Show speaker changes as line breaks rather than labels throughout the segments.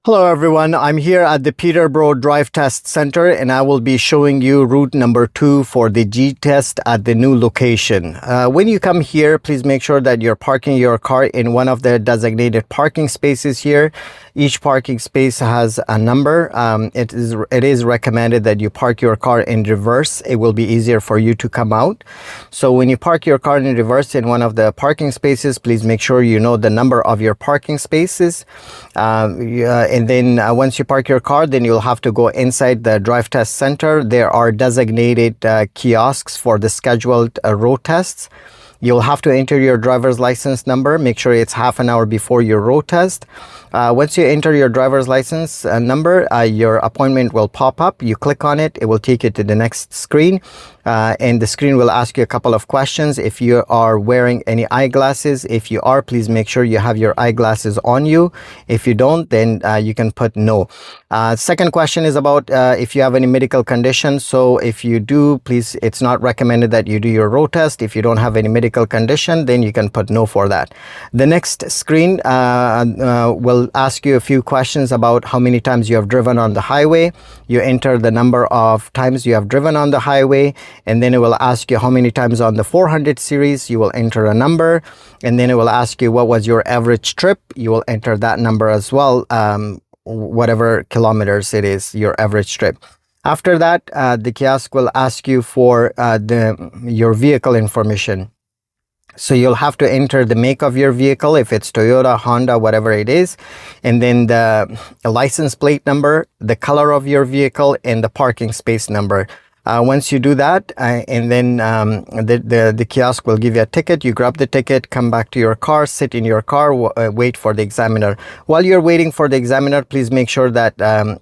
Hello everyone, I'm here at the Peterborough Drive Test Center and I will be showing you route number 2 for the G test at the new location. When you come here, please make sure that you're parking your car in one of the designated parking spaces here. Each parking space has a number. It is recommended that you park your car in reverse. It will be easier for you to come out. So when you park your car in reverse in one of the parking spaces, please make sure you know the number of your parking spaces. And then once you park your car, then you'll have to go inside the drive test center. There are designated kiosks for the scheduled road tests. You'll have to enter your driver's license number. Make sure it's half an hour before your road test. Once you enter your driver's license number, your appointment will pop up. You click on it, it will take you to the next screen. And the screen will ask you a couple of questions. If you are wearing any eyeglasses, if you are, please make sure you have your eyeglasses on you. If you don't, then you can put no. Second question is about if you have any medical conditions. So if you do, please, it's not recommended that you do your road test. If you don't have any medical condition, then you can put no for that. The next screen will ask you a few questions about how many times you have driven on the highway. You enter the number of times you have driven on the highway, and then it will ask you how many times on the 400 series. You will enter a number, and then it will ask you what was your average trip. You will enter that number as well, whatever kilometers it is, your average trip. After that, the kiosk will ask you for your vehicle information. So you'll have to enter the make of your vehicle, if it's Toyota, Honda, whatever it is, and then the license plate number, the color of your vehicle, and the parking space number. Once you do that, and then the kiosk will give you a ticket. You grab the ticket, come back to your car, sit in your car, wait for the examiner. While you're waiting for the examiner, please make sure that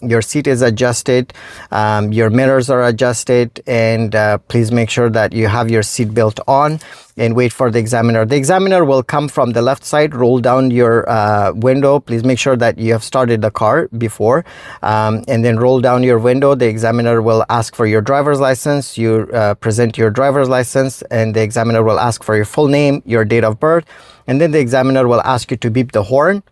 your seat is adjusted, your mirrors are adjusted, and please make sure that you have your seat belt on, and wait for the examiner. The examiner will come from the left side, roll down your window. Please make sure that you have started the car before, and then roll down your window. The examiner will ask for your driver's license. You present your driver's license, and the examiner will ask for your full name, your date of birth, and then the examiner will ask you to beep the horn.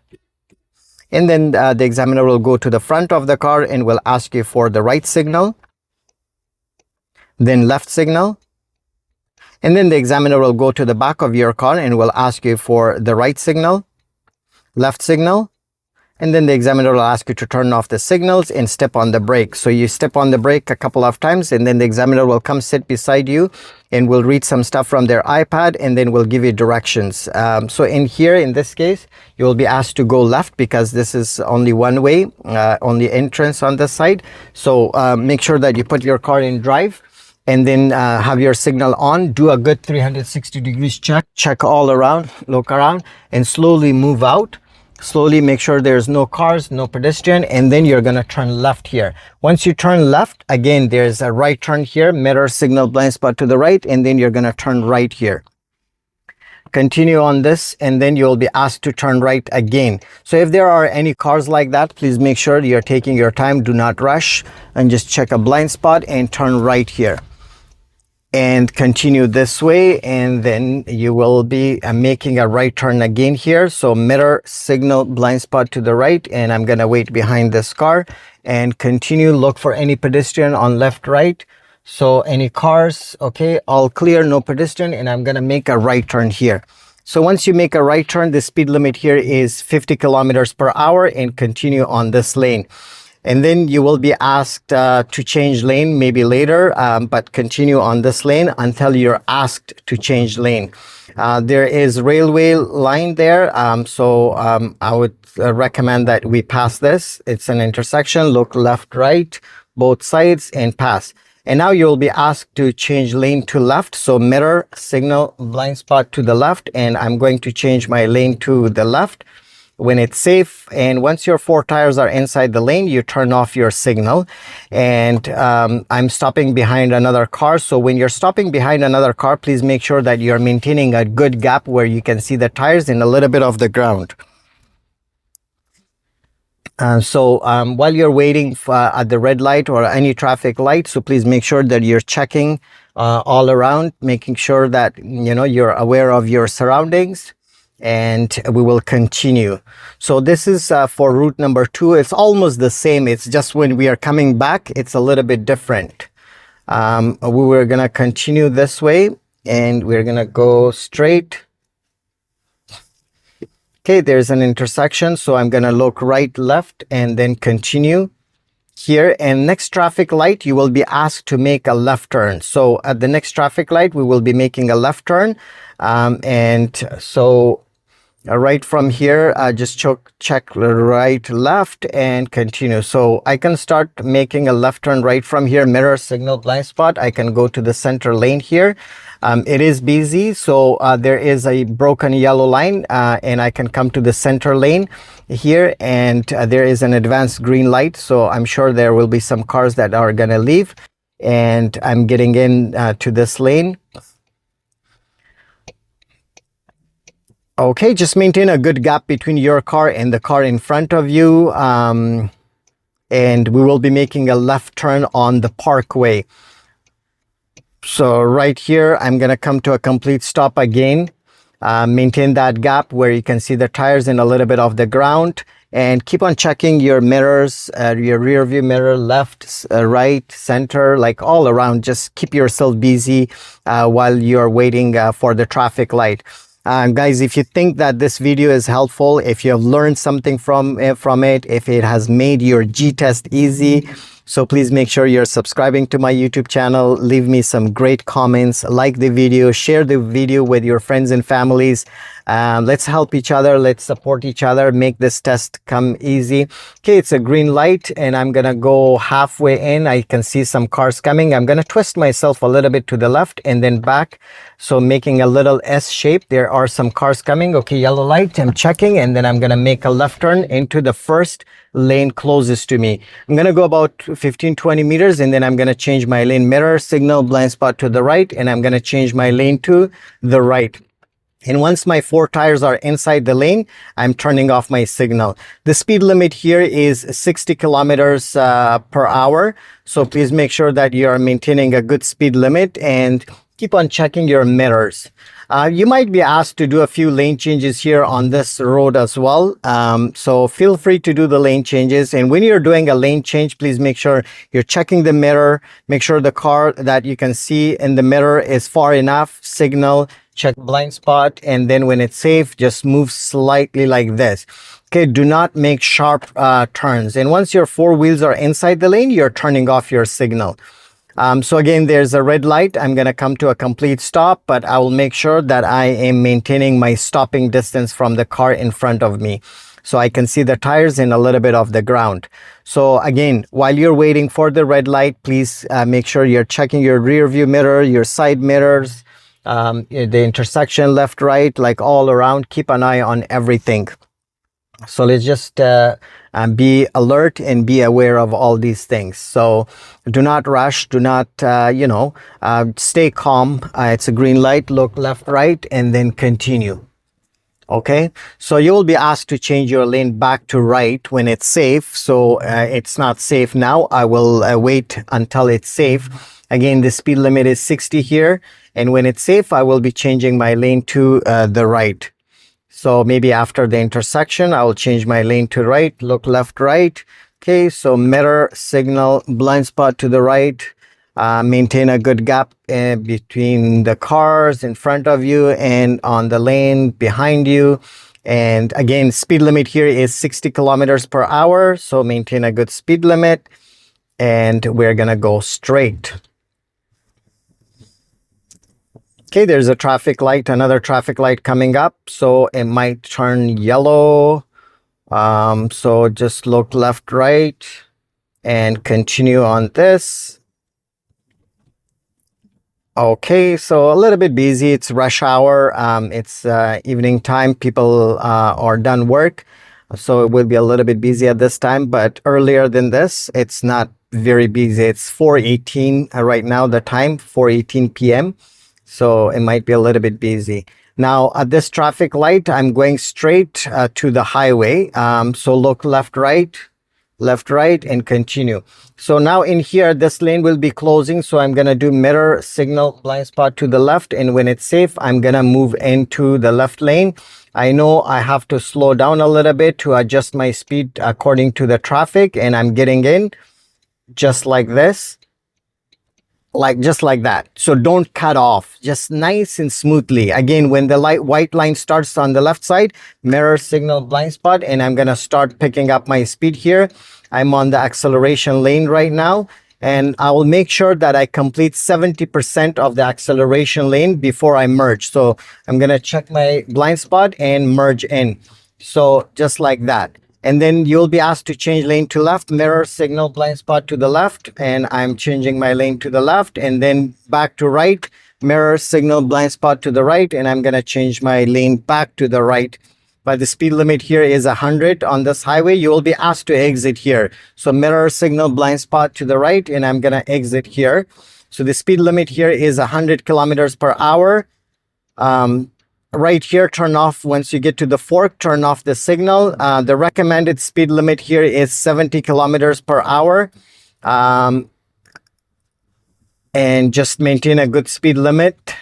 And then the examiner will go to the front of the car and will ask you for the right signal, then left signal. And then the examiner will go to the back of your car and will ask you for the right signal, left signal, and then the examiner will ask you to turn off the signals and step on the brake. So you step on the brake a couple of times, and then the examiner will come sit beside you and will read some stuff from their iPad, and then will give you directions. So in here, in this case, you will be asked to go left because this is only one way, only entrance on this side. So make sure that you put your car in drive, and then have your signal on. Do a good 360 degrees check all around, look around, and slowly move out. Slowly make sure there's no cars, no pedestrian, and then you're gonna turn left here. Once you turn left, again, there's a right turn here, mirror, signal, blind spot to the right, and then you're gonna turn right here. Continue on this, and then you'll be asked to turn right again. So if there are any cars like that, please make sure you're taking your time, do not rush, and just check a blind spot and turn right here. And continue this way, and then you will be making a right turn again here. So mirror, signal, blind spot to the right, and I'm gonna wait behind this car and continue. Look for any pedestrian on left, right. So any cars, okay, all clear, no pedestrian, and I'm gonna make a right turn here. So once you make a right turn, the speed limit here is 50 kilometers per hour, and continue on this lane. And then you will be asked to change lane maybe later, but continue on this lane until you're asked to change lane. There is railway line there, so I would recommend that we pass this. It's an intersection. Look left, right, both sides, and pass. And now you'll be asked to change lane to left. So mirror, signal, blind spot to the left, and I'm going to change my lane to the left when it's safe. And once your 4 tires are inside the lane, you turn off your signal. And I'm stopping behind another car. So when you're stopping behind another car, please make sure that you're maintaining a good gap where you can see the tires and a little bit of the ground. While you're waiting at the red light or any traffic light, so please make sure that you're checking all around, making sure that you're aware of your surroundings. and we will continue. So this is for route number 2. It's almost the same. It's just when we are coming back, it's a little bit different. We were gonna continue this way, and we're gonna go straight. Okay, there's an intersection, so I'm gonna look right, left, and then continue here. And next traffic light, you will be asked to make a left turn. So at the next traffic light, we will be making a left turn. Right from here, just check right, left, and continue. So I can start making a left turn right from here, mirror, signal, blind spot. I can go to the center lane here. It is busy, so there is a broken yellow line, and I can come to the center lane here, and there is an advanced green light. So I'm sure there will be some cars that are gonna leave, and I'm getting in to this lane. Okay, just maintain a good gap between your car and the car in front of you. And we will be making a left turn on the parkway. So right here, I'm gonna come to a complete stop again. Maintain that gap where you can see the tires and a little bit of the ground. And keep on checking your mirrors, your rear view mirror, left, right, center, like all around. Just keep yourself busy while you're waiting for the traffic light. Guys, if you think that this video is helpful, if you have learned something from it, if it has made your G-test easy, so please make sure you're subscribing to my YouTube channel. Leave me some great comments, like the video, share the video with your friends and families. Let's help each other. Let's support each other. Make this test come easy. Okay, it's a green light, and I'm gonna go halfway in. I can see some cars coming. I'm gonna twist myself a little bit to the left and then back. So making a little S shape. There are some cars coming. Okay, yellow light. I'm checking, and then I'm gonna make a left turn into the first lane closest to me. I'm gonna go about 15-20 meters, and then I'm gonna change my lane, mirror, signal, blind spot to the right, and I'm gonna change my lane to the right. And once my 4 tires are inside the lane, I'm turning off my signal. The speed limit here is 60 kilometers per hour. So please make sure that you are maintaining a good speed limit, and keep on checking your mirrors. You might be asked to do a few lane changes here on this road as well. So feel free to do the lane changes. And when you're doing a lane change, please make sure you're checking the mirror. Make sure the car that you can see in the mirror is far enough. Signal, check blind spot, and then when it's safe, just move slightly like this. Okay, do not make sharp turns. And once your 4 wheels are inside the lane, you're turning off your signal. So again, there's a red light. I'm going to come to a complete stop, but I will make sure that I am maintaining my stopping distance from the car in front of me, so I can see the tires and a little bit of the ground. So again, while you're waiting for the red light, please make sure you're checking your rear view mirror, your side mirrors, the intersection, left, right, like all around. Keep an eye on everything. So let's just be alert and be aware of all these things. So do not rush, do not stay calm. It's a green light, look left, right, and then continue. Okay, so you will be asked to change your lane back to right when it's safe. So it's not safe now. I will wait until it's safe. Again, the speed limit is 60 here, and when it's safe, I will be changing my lane to the right. So maybe after the intersection, I will change my lane to right, look left, right. Okay, so mirror, signal, blind spot to the right. Maintain a good gap between the cars in front of you and on the lane behind you. And again, speed limit here is 60 kilometers per hour. So maintain a good speed limit, and we're gonna go straight. Okay, there's a traffic light, another traffic light coming up, so it might turn yellow. So just look left, right, and continue on this. Okay, so a little bit busy. It's rush hour. It's evening time. People are done work, so it will be a little bit busy at this time. But earlier than this, it's not very busy. It's 4:18 right now, the time, 4:18 p.m. So it might be a little bit busy. Now at this traffic light, I'm going straight to the highway. So look left, right, left, right, and continue. So now in here, this lane will be closing. So I'm going to do mirror, signal, blind spot to the left. And when it's safe, I'm going to move into the left lane. I know I have to slow down a little bit to adjust my speed according to the traffic. And I'm getting in just like this. Just like that. So don't cut off, just nice and smoothly. Again, when the white line starts on the left side, mirror, signal, blind spot, and I'm gonna start picking up my speed here. I'm on the acceleration lane right now, and I will make sure that I complete 70% of the acceleration lane before I merge. So I'm gonna check my blind spot and merge in. So just like that. And then you'll be asked to change lane to left, mirror, signal, blind spot to the left. And I'm changing my lane to the left, and then back to right, mirror, signal, blind spot to the right. And I'm going to change my lane back to the right. But the speed limit here is 100 on this highway. You will be asked to exit here. So mirror, signal, blind spot to the right, and I'm going to exit here. So the speed limit here is 100 kilometers per hour. Right here, turn off once you get to the fork, turn off the signal. The recommended speed limit here is 70 kilometers per hour. And just maintain a good speed limit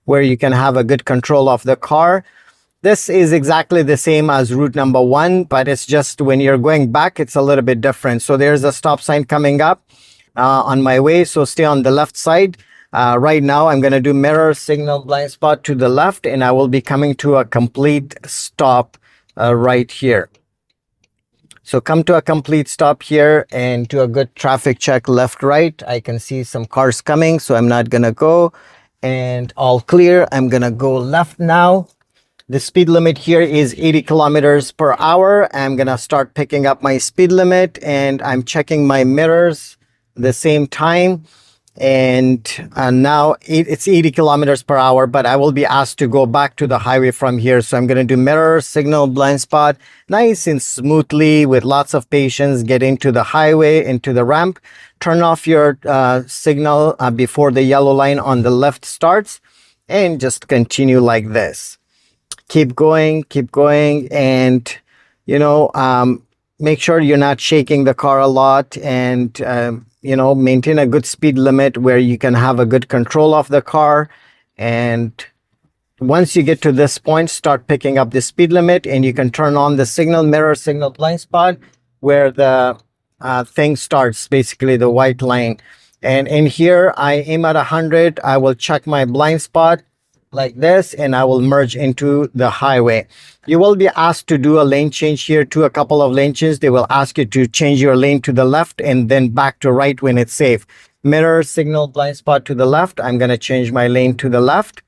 where you can have a good control of the car. This is exactly the same as route number 1, but it's just when you're going back, it's a little bit different. So there's a stop sign coming up on my way. So stay on the left side. Right now, I'm going to do mirror, signal, blind spot to the left, and I will be coming to a complete stop right here. So come to a complete stop here and do a good traffic check left, right. I can see some cars coming, so I'm not going to go. And all clear. I'm going to go left now. The speed limit here is 80 kilometers per hour. I'm going to start picking up my speed limit, and I'm checking my mirrors at the same time. And now it's 80 kilometers per hour, but I will be asked to go back to the highway from here. So I'm going to do mirror, signal, blind spot, nice and smoothly with lots of patience, get into the highway, into the ramp. Turn off your signal before the yellow line on the left starts, and just continue like this. Keep going, and make sure you're not shaking the car a lot, and maintain a good speed limit where you can have a good control of the car. And once you get to this point, start picking up the speed limit, and you can turn on the signal, mirror, signal, blind spot, where the thing starts, basically the white line. And in here, I aim at 100. I will check my blind spot like this, and I will merge into the highway. You will be asked to do a lane change here, to a couple of lane changes. They will ask you to change your lane to the left and then back to right when it's safe. Mirror, signal, blind spot to the left. I'm going to change my lane to the left,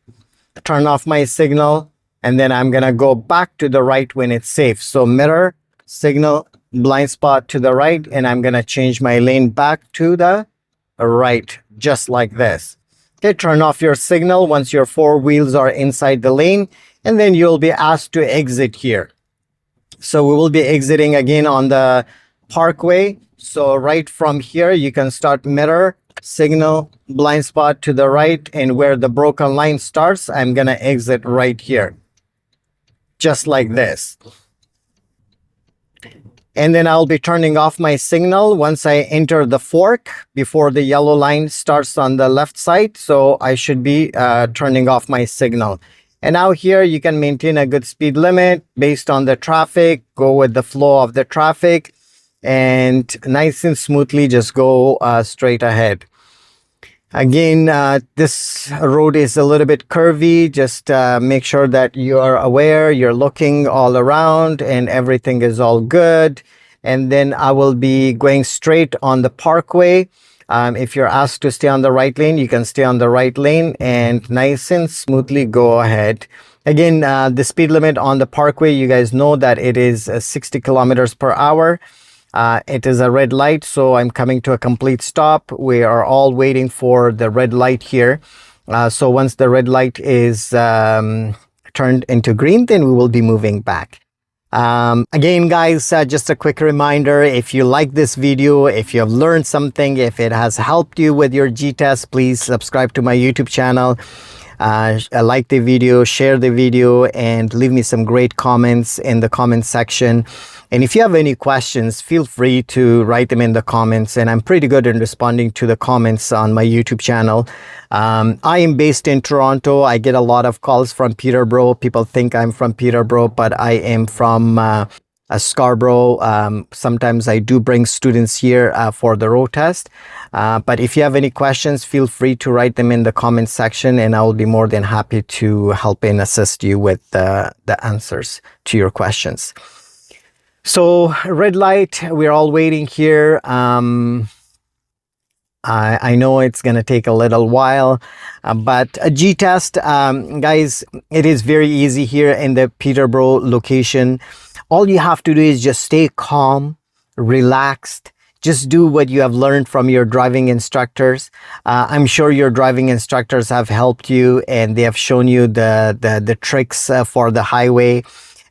turn off my signal, and then I'm going to go back to the right when it's safe. So mirror, signal, blind spot to the right, and I'm going to change my lane back to the right, just like this. Okay, turn off your signal once your 4 wheels are inside the lane, and then you'll be asked to exit here. So we will be exiting again on the parkway. So right from here, you can start mirror, signal, blind spot to the right, and where the broken line starts, I'm going to exit right here, just like this. And then I'll be turning off my signal once I enter the fork before the yellow line starts on the left side. So I should be turning off my signal. And now here you can maintain a good speed limit based on the traffic, go with the flow of the traffic, and nice and smoothly just go straight ahead. Again, this road is a little bit curvy. Just make sure that you are aware, you're looking all around, and everything is all good. And then I will be going straight on the parkway. If you're asked to stay on the right lane, you can stay on the right lane and nice and smoothly go ahead. Again, the speed limit on the parkway, you guys know that it is 60 kilometers per hour. It is a red light, so I'm coming to a complete stop. We are all waiting for the red light here. So once the red light is turned into green, then we will be moving back. Again, guys, just a quick reminder, if you like this video, if you have learned something, if it has helped you with your G-test, please subscribe to my YouTube channel. Like the video, share the video, and leave me some great comments in the comment section. And if you have any questions, feel free to write them in the comments. And I'm pretty good in responding to the comments on my YouTube channel. I am based in Toronto. I get a lot of calls from Peterborough. People think I'm from Peterborough, but I am from Scarborough. Sometimes I do bring students here for the road test. But if you have any questions, feel free to write them in the comment section, and I will be more than happy to help and assist you with the answers to your questions. So red light, we're all waiting here. I know it's going to take a little while, but a G-test, guys, it is very easy here in the Peterborough location. All you have to do is just stay calm, relaxed. Just do what you have learned from your driving instructors. I'm sure your driving instructors have helped you and they have shown you the tricks for the highway.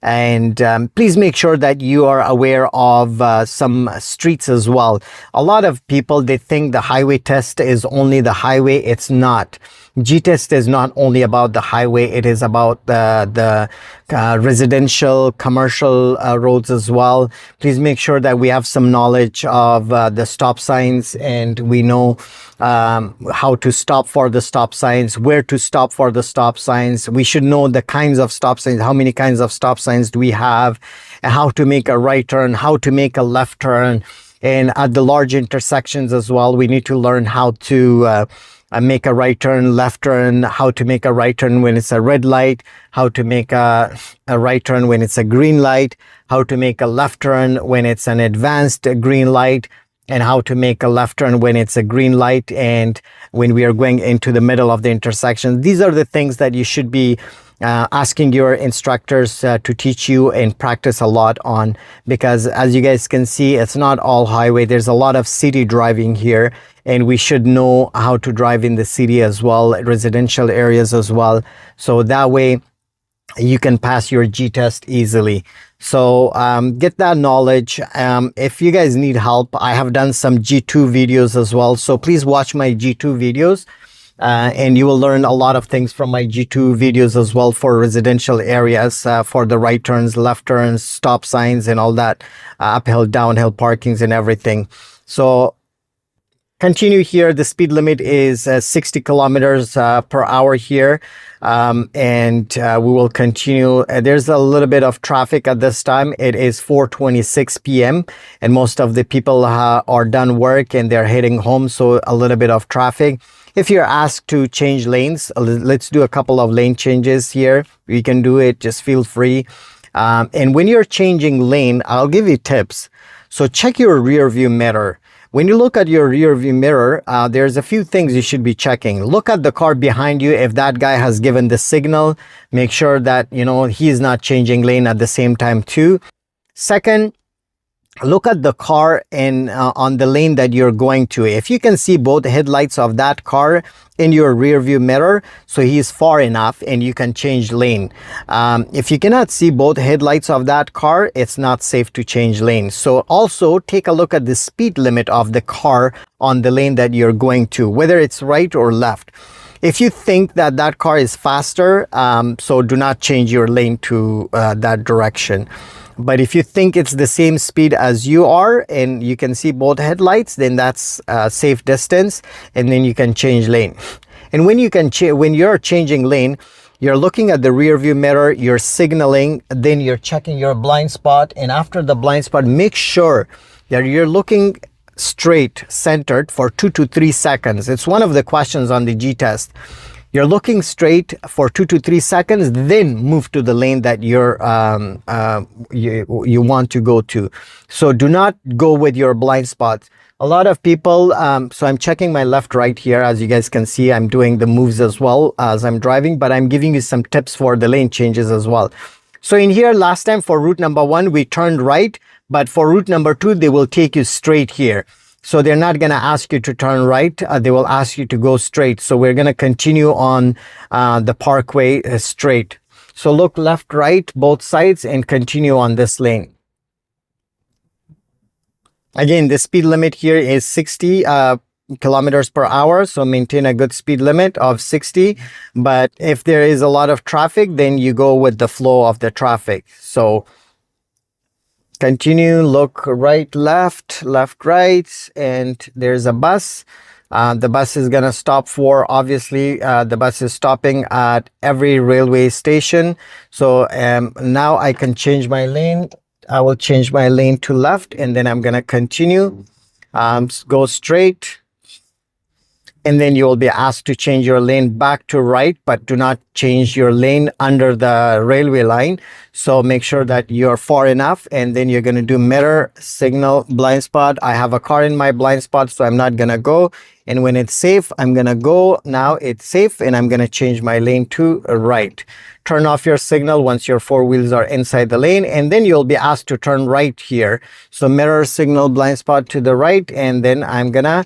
And please make sure that you are aware of some streets as well. A lot of people, they think the highway test is only the highway. It's not. G-test is not only about the highway. It is about the residential, commercial roads as well. Please make sure that we have some knowledge of the stop signs, and we know how to stop for the stop signs, where to stop for the stop signs. We should know the kinds of stop signs, how many kinds of stop signs do we have, and how to make a right turn, how to make a left turn. And at the large intersections as well, we need to learn how to make a right turn, left turn, how to make a right turn when it's a red light, how to make a right turn when it's a green light, how to make a left turn when it's an advanced green light, and how to make a left turn when it's a green light and when we are going into the middle of the intersection. These are the things that you should be asking your instructors to teach you and practice a lot on, because as you guys can see, it's not all highway. There's a lot of city driving here, and we should know how to drive in the city as well, residential areas as well. So that way you can pass your G-test easily. So get that knowledge. If you guys need help, I have done some G2 videos as well. So please watch my G2 videos. And you will learn a lot of things from my G2 videos as well for residential areas, for the right turns, left turns, stop signs, and all that, uphill, downhill parkings and everything. So continue here. The speed limit is 60 kilometers per hour here. And we will continue. There's a little bit of traffic at this time. It is 4:26 p.m. and most of the people are done work and they're heading home. So a little bit of traffic. If you're asked to change lanes, let's do a couple of lane changes here. You can do it. Just feel free. And when you're changing lane, I'll give you tips. So check your rear view mirror. When you look at your rear view mirror, there's a few things you should be checking. Look at the car behind you. If that guy has given the signal, make sure that, you know, he's not changing lane at the same time too. Second, look at the car in on the lane that you're going to. If you can see both headlights of that car in your rear view mirror, so he's far enough and you can change lane. If you cannot see both headlights of that car, it's not safe to change lane. So also take a look at the speed limit of the car on the lane that you're going to, whether it's right or left. If you think that that car is faster, so do not change your lane to that direction. But if you think it's the same speed as you are and you can see both headlights, then that's a safe distance, and then you can change lane. And when you're changing lane, you're looking at the rear view mirror, you're signaling, then you're checking your blind spot, and after the blind spot, make sure that you're looking straight, centered for 2 to 3 seconds. It's one of the questions on the G-test. You're looking straight for 2 to 3 seconds, then move to the lane that you want to go to. So do not go with your blind spots. A lot of people, so I'm checking my left right here. As you guys can see, I'm doing the moves as well as I'm driving, but I'm giving you some tips for the lane changes as well. So in here, last time for route number 1, we turned right, but for route number 2, they will take you straight here. So they're not going to ask you to turn right. They will ask you to go straight. So we're going to continue on the parkway straight. So look left, right, both sides, and continue on this lane. Again, the speed limit here is 60 kilometers per hour. So maintain a good speed limit of 60. But if there is a lot of traffic, then you go with the flow of the traffic. So Continue, look right, left, left, right, and there's a bus. The bus is gonna stop for, obviously, the bus is stopping at every railway station. So now I can change my lane. I will change my lane to left, and then I'm gonna continue, go straight. And then you will be asked to change your lane back to right, but do not change your lane under the railway line. So make sure that you're far enough, and then you're going to do mirror, signal, blind spot. I have a car in my blind spot, so I'm not going to go. And when it's safe, I'm going to go. Now it's safe, and I'm going to change my lane to right. Turn off your signal once your four wheels are inside the lane, and then you'll be asked to turn right here. So mirror, signal, blind spot to the right, and then I'm going to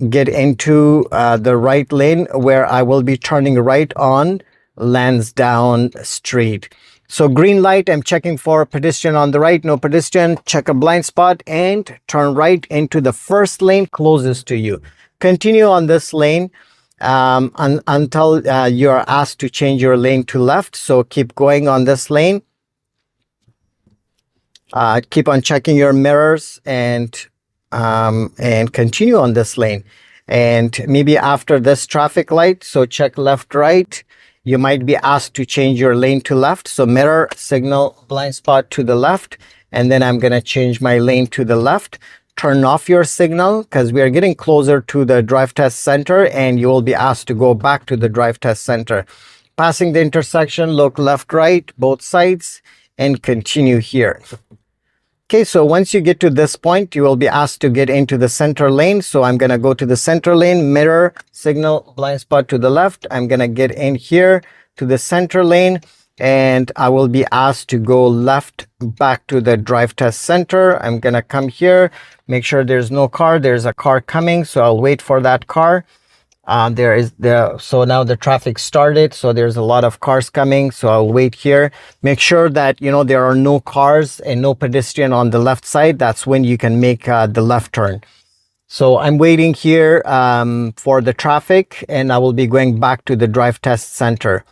get into the right lane where I will be turning right on Lansdowne Street. So green light, I'm checking for a pedestrian on the right, no pedestrian, check a blind spot and turn right into the first lane closest to you. Continue on this lane until you are asked to change your lane to left. So keep going on this lane. Keep on checking your mirrors and continue on this lane. And maybe after this traffic light, so check left, right, you might be asked to change your lane to left. So mirror, signal, blind spot to the left, and then I'm going to change my lane to the left. Turn off your signal because we are getting closer to the drive test center, and you will be asked to go back to the drive test center. Passing the intersection, look left, right, both sides, and continue here. Okay, so once you get to this point, you will be asked to get into the center lane. So I'm going to go to the center lane, mirror, signal, blind spot to the left. I'm going to get in here to the center lane, and I will be asked to go left back to the drive test center. I'm going to come here, make sure there's no car. There's a car coming, so I'll wait for that car. So now the traffic started, so there's a lot of cars coming, so I'll wait here. Make sure that there are no cars and no pedestrian on the left side. That's when you can make the left turn. So I'm waiting here for the traffic, and I will be going back to the drive test center.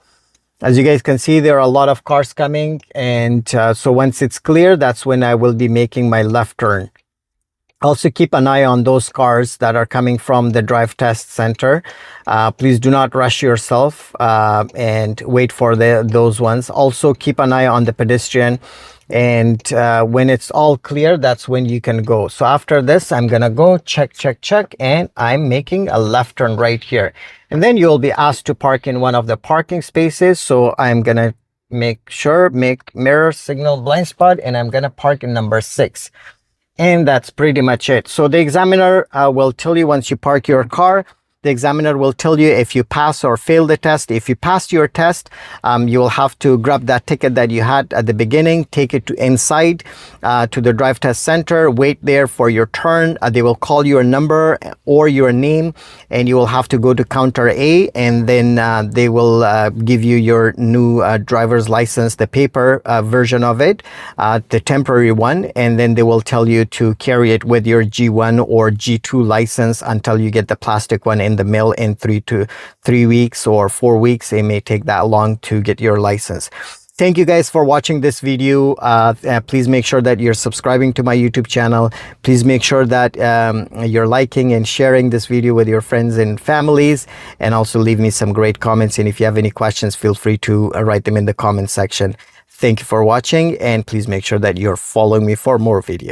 As you guys can see, there are a lot of cars coming, and so once it's clear, that's when I will be making my left turn. Also keep an eye on those cars that are coming from the drive test center. Please do not rush yourself and wait for those ones. Also keep an eye on the pedestrian, and when it's all clear, that's when you can go. So after this, I'm gonna go check, and I'm making a left turn right here. And then you'll be asked to park in one of the parking spaces. So I'm gonna make mirror, signal, blind spot, and I'm gonna park in number 6. And that's pretty much it. So the examiner will tell you once you park your car, the examiner will tell you if you pass or fail the test. If you passed your test, you will have to grab that ticket that you had at the beginning, take it to inside to the drive test center, wait there for your turn. They will call your number or your name, and you will have to go to counter A, and then they will give you your new driver's license, the paper version of it, the temporary one, and then they will tell you to carry it with your G1 or G2 license until you get the plastic one in the mail in 3 weeks or 4 weeks. It may take that long to get your license. Thank you guys for watching this video. Please make sure that you're subscribing to my YouTube channel. Please make sure that you're liking and sharing this video with your friends and families, and also leave me some great comments. And if you have any questions, feel free to write them in the comment section. Thank you for watching, and please make sure that you're following me for more videos.